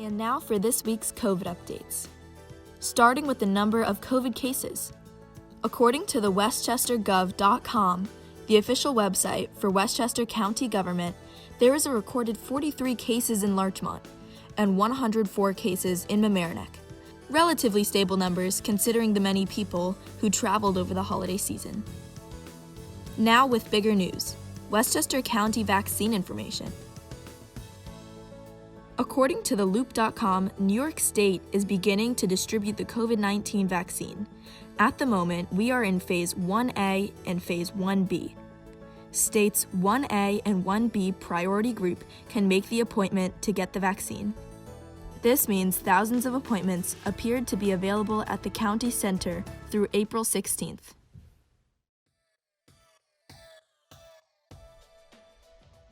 And now for this week's COVID updates. Starting with the number of COVID cases. According to the westchestergov.com, the official website for Westchester County government, there is a recorded 43 cases in Larchmont and 104 cases in Mamaroneck. Relatively stable numbers considering the many people who traveled over the holiday season. Now with bigger news, Westchester County vaccine information. According to theloop.com, New York State is beginning to distribute the COVID-19 vaccine. At the moment, we are in Phase 1A and Phase 1B. States 1A and 1B priority group can make the appointment to get the vaccine. This means thousands of appointments appeared to be available at the county center through April 16th.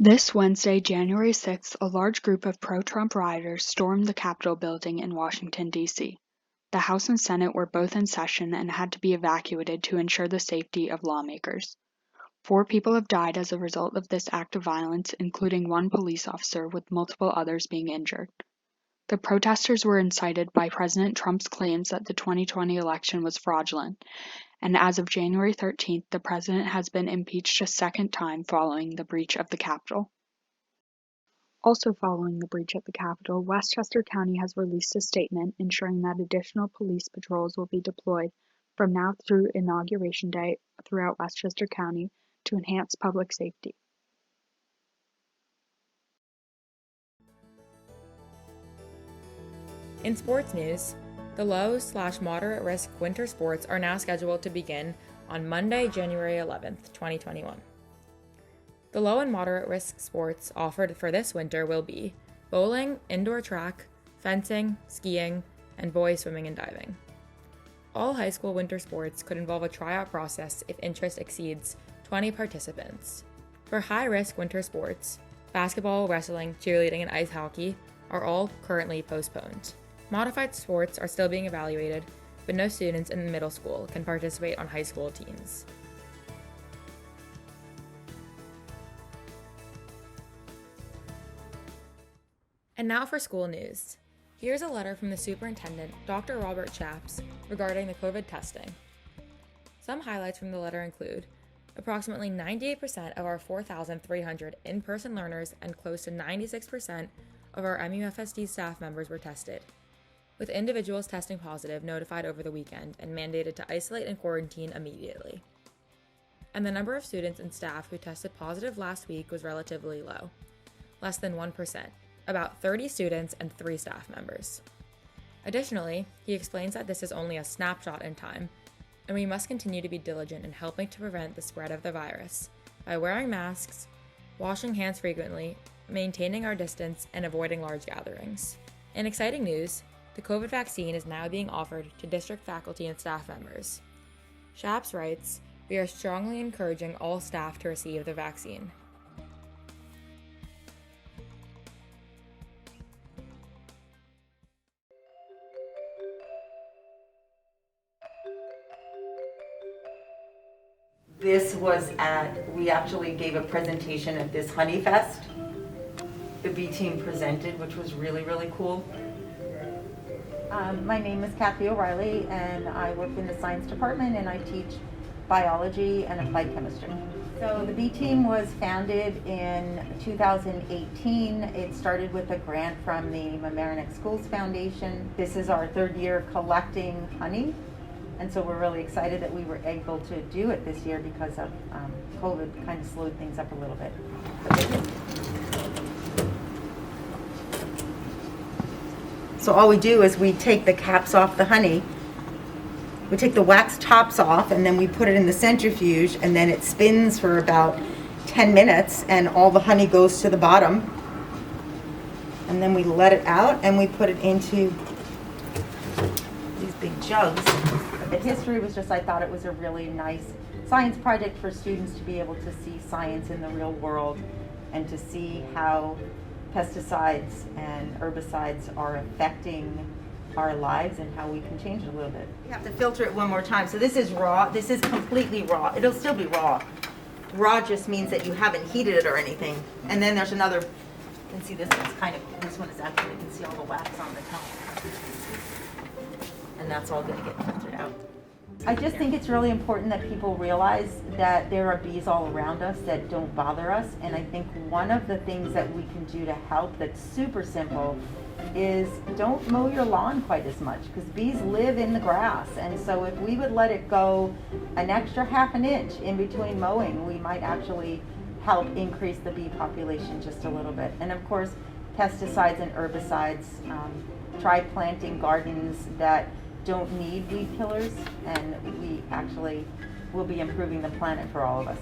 This Wednesday, January 6th, a large group of pro-Trump rioters stormed the Capitol building in Washington, D.C. The House and Senate were both in session and had to be evacuated to ensure the safety of lawmakers. 4 people have died as a result of this act of violence, including 1 police officer, with multiple others being injured. The protesters were incited by President Trump's claims that the 2020 election was fraudulent, and as of January 13th, the president has been impeached a second time following the breach of the Capitol. Also following the breach at the Capitol, Westchester County has released a statement ensuring that additional police patrols will be deployed from now through Inauguration Day throughout Westchester County to enhance public safety. In sports news, the low/moderate risk winter sports are now scheduled to begin on Monday, January 11th, 2021. The low and moderate risk sports offered for this winter will be bowling, indoor track, fencing, skiing, and boys swimming and diving. All high school winter sports could involve a tryout process if interest exceeds 20 participants. For high-risk winter sports, basketball, wrestling, cheerleading, and ice hockey are all currently postponed. Modified sports are still being evaluated, but no students in middle school can participate on high school teams. And now for school news. Here's a letter from the superintendent, Dr. Robert Chaps, regarding the COVID testing. Some highlights from the letter include approximately 98% of our 4,300 in-person learners and close to 96% of our MUFSD staff members were tested, with individuals testing positive notified over the weekend and mandated to isolate and quarantine immediately. And the number of students and staff who tested positive last week was relatively low, less than 1%, about 30 students and 3 staff members. Additionally, he explains that this is only a snapshot in time, and we must continue to be diligent in helping to prevent the spread of the virus by wearing masks, washing hands frequently, maintaining our distance, and avoiding large gatherings. In exciting news, the COVID vaccine is now being offered to district faculty and staff members. Chaps writes, "We are strongly encouraging all staff to receive the vaccine." We actually gave a presentation at this Honey Fest. The B team presented, which was really, really cool. My name is Kathy O'Reilly, and I work in the science department, and I teach biology and applied chemistry. So the B team was founded in 2018. It started with a grant from the Mamaroneck Schools Foundation. This is our 3rd year collecting honey, and so we're really excited that we were able to do it this year because of COVID kind of slowed things up a little bit. So all we do is we take the caps off the honey, we take the wax tops off, and then we put it in the centrifuge, and then it spins for about 10 minutes, and all the honey goes to the bottom. And then we let it out, and we put it into these big jugs. The history was just, I thought it was a really nice science project for students to be able to see science in the real world and to see how pesticides and herbicides are affecting our lives and how we can change it a little bit. You have to filter it one more time. So this is raw. This is completely raw. It'll still be raw. Raw just means that you haven't heated it or anything. And then there's another You can see this one's this one is actually, you can see all the wax on the top. And that's all gonna get filtered out. I just think it's really important that people realize that there are bees all around us that don't bother us. And I think one of the things that we can do to help that's super simple is don't mow your lawn quite as much, because bees live in the grass. And so if we would let it go an extra half an inch in between mowing, we might actually help increase the bee population just a little bit. And of course, pesticides and herbicides. Try planting gardens that don't need weed killers, and we actually will be improving the planet for all of us.